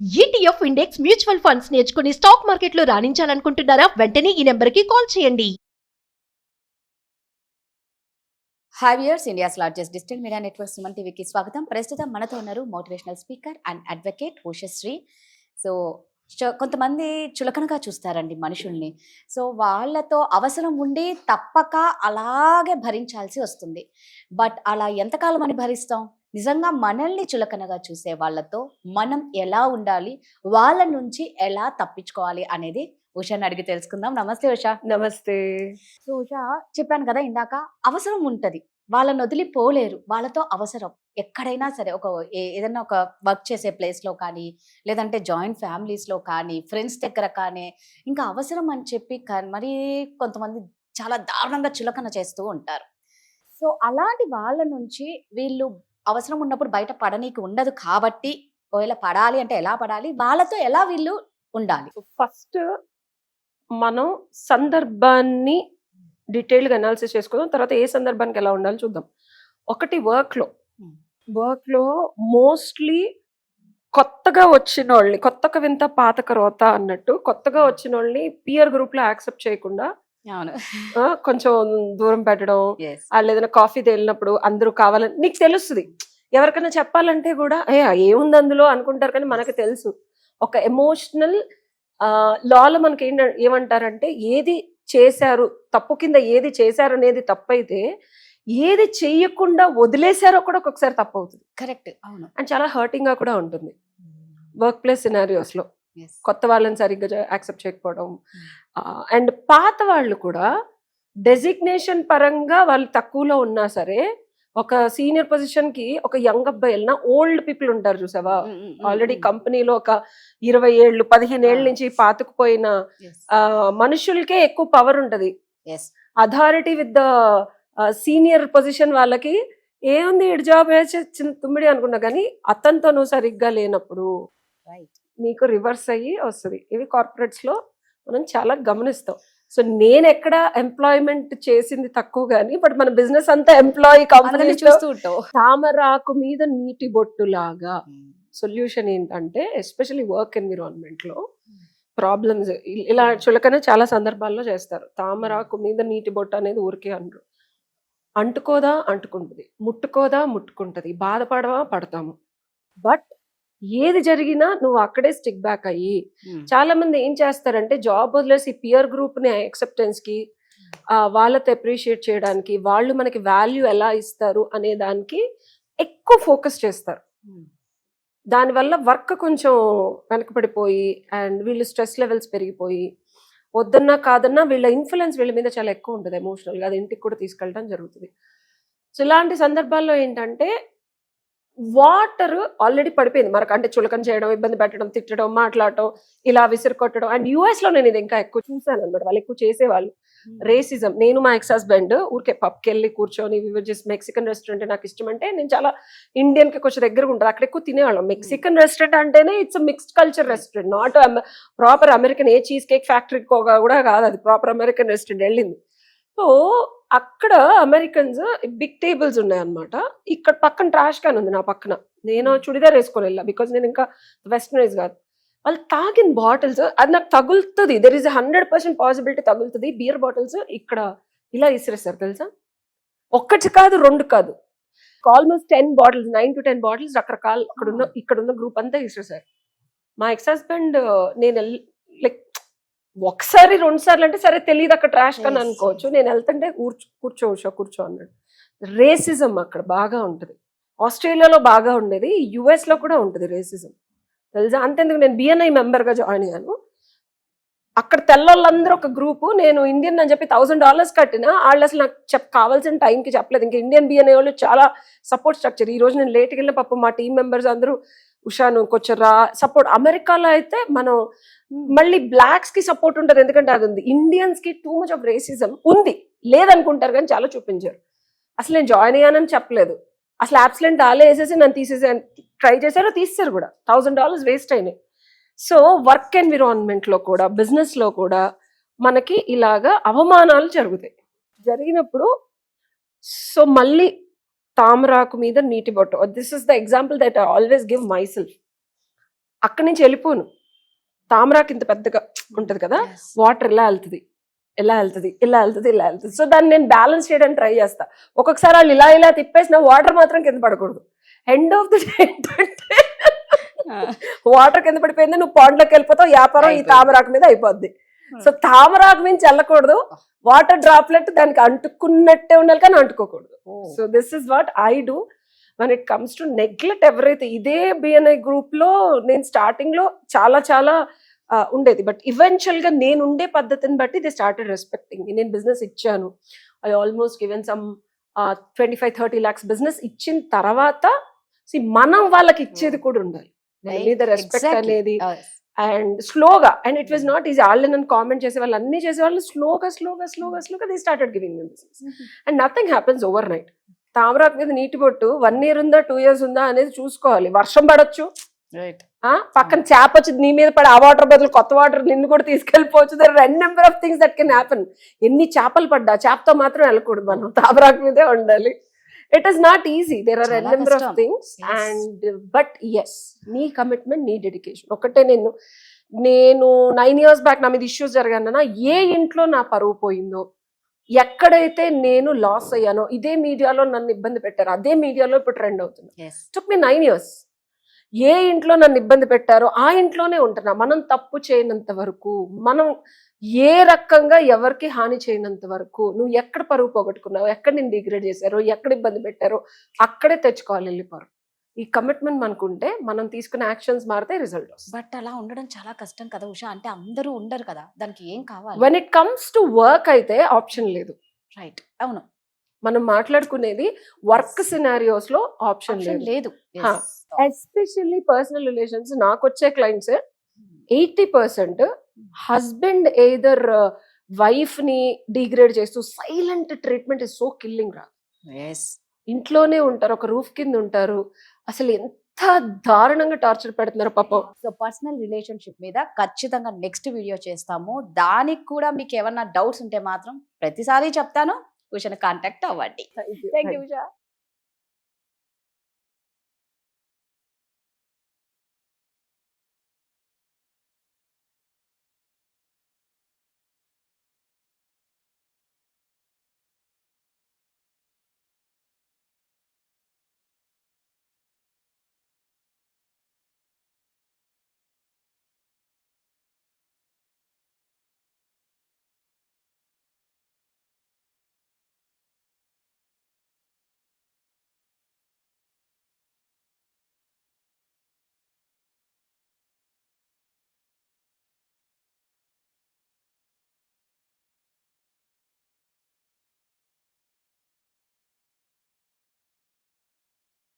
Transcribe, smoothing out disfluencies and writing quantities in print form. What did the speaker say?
ETF index mutual funds నేర్చుకుని stock మార్కెట్లో రాణించాలనుకుంటున్నారా? వెంటనే ఈ నెంబర్కి కాల్ చేయండి. Hi viewers, India's largest digital media network Suman టీవీకి స్వాగతం. ప్రస్తుతం మనతో ఉన్నారు motivational speaker and advocate Ushasri. So కొంతమంది చులకనగా చూస్తారండి మనుషుల్ని. సో వాళ్ళతో అవసరం ఉండి తప్పక అలాగే భరించాల్సి వస్తుంది. బట్ అలా ఎంతకాలం అని భరిస్తాం? నిజంగా మనల్ని చులకనగా చూసే వాళ్ళతో మనం ఎలా ఉండాలి, వాళ్ళ నుంచి ఎలా తప్పించుకోవాలి అనేది ఉషాని అడిగి తెలుసుకుందాం. నమస్తే ఉషా. నమస్తే. సో ఉషా, చెప్పాను కదా ఇందాక, అవసరం ఉంటది, వాళ్ళని వదిలిపోలేరు, వాళ్ళతో అవసరం ఎక్కడైనా సరే. ఏదైనా ఒక వర్క్ చేసే ప్లేస్లో కానీ, లేదంటే జాయింట్ ఫ్యామిలీస్లో కానీ, ఫ్రెండ్స్ దగ్గర కానీ, ఇంకా అవసరం అని చెప్పి మరీ కొంతమంది చాలా దారుణంగా చులకన చేస్తూ ఉంటారు. సో అలాంటి వాళ్ళ నుంచి వీళ్ళు అవసరం ఉన్నప్పుడు బయట పడనీకి ఉండదు కాబట్టి, ఒకవేళ పడాలి అంటే ఎలా పడాలి, వాళ్ళతో ఎలా వీళ్ళు ఉండాలి? ఫస్ట్ మనం సందర్భాన్ని డీటెయిల్గా అనాలిసిస్ చేసుకుందాం. తర్వాత ఏ సందర్భానికి ఎలా ఉండాలి చూద్దాం. ఒకటి వర్క్ లో మోస్ట్లీ కొత్తగా వచ్చిన వాళ్ళని, కొత్తగా వింత పాతక రోత అన్నట్టు, కొత్తగా వచ్చిన వాళ్ళని పియర్ గ్రూప్ లో యాక్సెప్ట్ చేయకుండా కొంచెం దూరం పెట్టడం. వాళ్ళు ఏదైనా కాఫీ తేలినప్పుడు అందరూ కావాలని నీకు తెలుస్తుంది. ఎవరికైనా చెప్పాలంటే కూడా ఏముంది అందులో అనుకుంటారు, కానీ మనకు తెలుసు. ఒక ఎమోషనల్ లాలో మనకి ఏమంటారంటే, ఏది చేశారు తప్పు కింద, ఏది చేశారు అనేది తప్పైతే ఏది చెయ్యకుండా వదిలేశారో కూడా ఒక్కొక్కసారి తప్పు అవుతుంది. కరెక్ట్, అవును. అండ్ చాలా హర్టింగ్ గా కూడా ఉంటుంది వర్క్ ప్లేస్ సినారియోస్ లో. కొత్త వాళ్ళని సరిగ్గా యాక్సెప్ట్ చేయకపోవడం. అండ్ పాత వాళ్ళు కూడా డెసిగ్నేషన్ పరంగా వాళ్ళు తక్కువలో ఉన్నా సరే, ఒక సీనియర్ పొజిషన్ కి ఒక యంగ్ అబ్బాయి వెళ్ళినా ఓల్డ్ పీపుల్ ఉంటారు చూసావా, ఆల్రెడీ కంపెనీలో ఒక 20 ఏళ్ళు 15 ఏళ్ళ నుంచి పాతుకుపోయిన మనుషులకే ఎక్కువ పవర్ ఉంటది. Authority with the senior position వాళ్ళకి ఏముంది, ఇటు జాబ్ తుమ్మిడి అనుకున్నా, కానీ అతనితో నువ్వు సరిగ్గా లేనప్పుడు నీకు రివర్స్ అయ్యి వస్తుంది. ఇవి కార్పొరేట్స్ లో మనం చాలా గమనిస్తాం. సో నేను ఎక్కడ ఎంప్లాయ్మెంట్ చేసింది తక్కువ గానీ, బట్ మన బిజినెస్ అంతా ఎంప్లాయీ కంపెనీ చూస్తూ ఉంటావు. తామరాకు మీద నీటి బొట్టు లాగా. సొల్యూషన్ ఏంటంటే, ఎస్పెషల్లీ వర్క్ ఎన్విరాన్మెంట్ లో ప్రాబ్లమ్స్ ఇలా చులకనే చాలా సందర్భాల్లో చేస్తారు. తామరాకు మీద నీటి బొట్టు అనేది ఊరికే అనరు. అంటుకోదా అంటుకుంటుంది, ముట్టుకోదా ముట్టుకుంటది, బాధపడవా పడతాము. బట్ ఏది జరిగినా నువ్వు అక్కడే స్టిక్ బ్యాక్ అయ్యి, చాలా మంది ఏం చేస్తారంటే జాబ్ వదిలేసి పియర్ గ్రూప్ ని యాక్సెప్టెన్స్ కి, వాళ్ళతో అప్రిషియేట్ చేయడానికి, వాళ్ళు మనకి వాల్యూ ఎలా ఇస్తారు అనే దానికి ఎక్కువ ఫోకస్ చేస్తారు. దానివల్ల వర్క్ కొంచెం వెనకపడిపోయి అండ్ వీళ్ళు స్ట్రెస్ లెవెల్స్ పెరిగిపోయి, వద్దన్నా కాదన్నా వీళ్ళ ఇన్ఫ్లుయెన్స్ వీళ్ళ మీద చాలా ఎక్కువ ఉంటుంది ఎమోషనల్గా. అది ఇంటికి కూడా తీసుకెళ్ళడం జరుగుతుంది. సో ఇలాంటి సందర్భాల్లో ఏంటంటే, వాటర్ ఆల్రెడీ పడిపోయింది మనకు, అంటే చులకన చేయడం, ఇబ్బంది పెట్టడం, తిట్టడం, మాట్లాడటం, ఇలా విసిరు కొట్టడం. అండ్ యుఎస్ లో నేను ఇది ఇంకా ఎక్కువ చూసాను అనమాట. వాళ్ళు ఎక్కువ చేసేవాళ్ళు రేసిజం. నేను మా ఎక్స్ హస్బెండ్ ఊరికే పబ్కి వెళ్ళి కూర్చొని, మెక్సికన్ రెస్టారెంట్ నాకు ఇష్టం అంటే, నేను చాలా ఇండియన్ కి కొంచెం దగ్గరగా ఉంటుంది, అక్కడ ఎక్కువ తినేవాళ్ళం. మెక్సికన్ రెస్టారెంట్ అంటేనే it's mixed culture restaurant, not proper American. A cheese cake factory కూడా కాదు అది, ప్రాపర్ అమెరికన్ రెస్టారెంట్ వెళ్ళింది. సో అక్కడ అమెరికన్స్ బిగ్ టేబుల్స్ ఉన్నాయన్నమాట. ఇక్కడ పక్కన ట్రాష్ క్యాన్ ఉంది నా పక్కన. నేను చుడిదార్ వేసుకొని వెళ్ళా, బికాజ్ నేను ఇంకా వెస్టర్నైజ్ కాదు. వాళ్ళు తాగిన బాటిల్స్ అది నాకు తగులుతుంది. దెర్ ఈస్ 100% పాసిబిలిటీ తగులుతుంది. బియర్ బాటిల్స్ ఇక్కడ ఇలా ఇసిరేస్తారు తెలుసా. ఒక్కటి కాదు, రెండు కాదు, ఆల్మోస్ట్ 10 బాటిల్స్, 9 to 10 బాటిల్స్ రకరకాల ఇక్కడున్న గ్రూప్ అంతా ఇసిరేసారు. మా ఎక్స్ హస్బెండ్ నేను లైక్ ఒకసారి 2 సార్లు అంటే సరే తెలియదు అక్కడ ట్రాష్ కానీ అనుకోవచ్చు. నేను వెళ్తుంటే కూర్చో అన్నాడు. రేసిజం అక్కడ బాగా ఉంటుంది. ఆస్ట్రేలియాలో బాగా ఉండేది, యుఎస్ లో కూడా ఉంటుంది రేసిజం తెలుసా. అంతేందుకు నేను బిఎన్ఐ మెంబర్ గా జాయిన్ అయ్యాను. అక్కడ తెల్లోళ్ళందరూ ఒక గ్రూపు, నేను ఇండియన్ అని చెప్పి $1000 కట్టినా వాళ్ళు అసలు నాకు కావాల్సిన టైంకి చెప్పలేదు. ఇంకా ఇండియన్ బిఎన్ఐ వాళ్ళు చాలా సపోర్ట్ స్ట్రక్చర్. ఈ రోజు నేను లేట్కి వెళ్ళిన పాపం మా టీం మెంబర్స్ అందరూ ఉషాను కొంచెం సపోర్ట్. అమెరికాలో అయితే మనం మళ్ళీ బ్లాక్స్ కి సపోర్ట్ ఉంటుంది, ఎందుకంటే అది ఉంది. ఇండియన్స్ కి టూ మచ్ ఆఫ్ రేసిజం ఉంది, లేదనుకుంటారు కానీ చాలా చూపించారు. అసలు నేను జాయిన్ అయ్యానని చెప్పలేదు, అసలు యాబ్సెంట్ ఆలే వేసేసి నన్ను తీసేసి ట్రై చేశారు, తీస్తారు కూడా. $1000 వేస్ట్ అయినాయి. సో వర్క్ ఎన్విరాన్మెంట్ లో కూడా, బిజినెస్ లో కూడా మనకి ఇలాగా అవమానాలు జరిగినప్పుడు, సో మళ్ళీ తామరాకు మీద నీటి బొట్టు. This is the example that I always give my self. అక్కడి నుంచి వెళ్ళిపోను. తామరాకు ఇంత పెద్దగా ఉంటది కదా, Yes. వాటర్ ఇలా వెళ్తుంది, ఇలా వెళ్తుంది, ఇలా వెళ్తుంది, ఇలా వెళ్తుంది. సో దాన్ని నేను బ్యాలెన్స్ చేయడానికి ట్రై చేస్తా. ఒక్కొక్కసారి వాళ్ళు ఇలా ఇలా తిప్పేసిన వాటర్ మాత్రం కింద పడకూడదు. ఎండ్ ఆఫ్ ది డే ఏంటంటే వాటర్ కింద పడిపోయింది, నువ్వు పాండ్లోకి వెళ్ళిపోతావు, వ్యాపారం ఈ అయిపోయింది. తామరాకు మీద అయిపోద్ది. సో తామరాకు నుంచి వెళ్ళకూడదు, వాటర్ డ్రాప్లెట్ దానికి అంటుకున్నట్టే ఉండాలి కానీ అంటుకోకూడదు. So this is what I do when it comes to neglect ఎవరైతే. ఇదే బిఎన్ఐ గ్రూప్ లో నేను స్టార్టింగ్ లో చాలా చాలా ఉండేది, బట్ ఈవెన్చువల్ గా నేను ఉండే పద్ధతిని బట్టి దే స్టార్టెడ్ రెస్పెక్టింగ్. నేను బిజినెస్ ఇచ్చాను, I almost given some 25-30 lakhs business ఇచ్చిన తర్వాత మనం వాళ్ళకి ఇచ్చేది కూడా ఉండాలి, మన Right. మీద రెస్పెక్ట్ Exactly. అనేది. Yes. అండ్ స్లోగా, and it was not easy. వాళ్ళని నన్ను కామెంట్ చేసే వాళ్ళు, అన్ని చేసే వాళ్ళు స్లోగా స్లోగా స్లోగా స్లోగా they started giving me business. And nothing happens overnight. తామరాకు మీద నీటి బొట్టు 1 year ఉందా 2 years ఉందా అనేది చూసుకోవాలి. వర్షం పడొచ్చు, Right. పక్కన చేప వచ్చి నీ మీద పడి ఆ వాటర్ బదులు కొత్త వాటర్ నిన్ను కూడా తీసుకెళ్ళిపోవచ్చు. There are number of things that can happen. ఎన్ని చేపలు పడ్డా చేపతో మాత్రం వెళ్ళకూడదు, మనం తామరాకు మీదే ఉండాలి. It is not easy, there are చాలా నెంబర్ ఆఫ్ కష్టం. Things. Yes. And but yes, నీ కమిట్మెంట్, నీ డెడికేషన్ ఒకటే. నేను 9 years బ్యాక్ నా మీద ఇష్యూస్ జరిగానన్నా, ఏ ఇంట్లో నా పరువు పోయిందో, ఎక్కడైతే నేను లాస్ అయ్యానో, ఇదే మీడియాలో నన్ను ఇబ్బంది పెట్టారు, అదే మీడియాలో ఇప్పుడు ట్రెండ్ అవుతుంది. Yes. టుక్ మీ 9 years. ఏ ఇంట్లో నన్ను ఇబ్బంది పెట్టారో ఆ ఇంట్లోనే ఉంటున్నా. మనం తప్పు చేయనంత వరకు, మనం ఏ రకంగా ఎవరికి హాని చేయనంత వరకు, నువ్వు ఎక్కడ పరువు పోగొట్టుకున్నావు, ఎక్కడ నేను డిగ్రేడ్ చేశారో, ఎక్కడ ఇబ్బంది పెట్టారో అక్కడే తెచ్చుకోవాలి వెళ్ళిపోరు. ఈ కమిట్మెంట్ మనకుంటే మనం తీసుకునే యాక్షన్స్ మారితే రిజల్ట్ వస్తుంది. బట్ అలా ఉండడం చాలా కష్టం కదా ఉషా. అంటే అందరూ ఉండరు కదా, దానికి ఏం కావాలి? When it comes to work అయితే ఆప్షన్ లేదు. రైట్. అవును, మనం మాట్లాడుకునేది వర్క్ సినారియోస్ లో ఆప్షన్ ఆప్షన్ లేదు. లేదు. హా. ఎస్పెషల్లీ పర్సనల్ రిలేషన్స్, నాకు వచ్చే క్లయింట్స్ 80% హస్బెండ్ ఎయిదర్ వైఫ్ ని డిగ్రేడ్ చేస్తూ silent treatment is so killing రా. ఎస్. ఇంట్లోనే ఉంటారు, ఒక రూఫ్ కింద ఉంటారు, అసలు ఎంత దారుణంగా టార్చర్ పెడుతున్నారు పాపం. సో పర్సనల్ రిలేషన్షిప్ మీద ఖచ్చితంగా నెక్స్ట్ వీడియో చేస్తాము. దానికి కూడా మీకు ఏమన్నా డౌట్స్ ఉంటే మాత్రం ప్రతిసారి చెప్తాను, ఉషాని కాంటాక్ట్ అవ్వండి. Thank you Usha.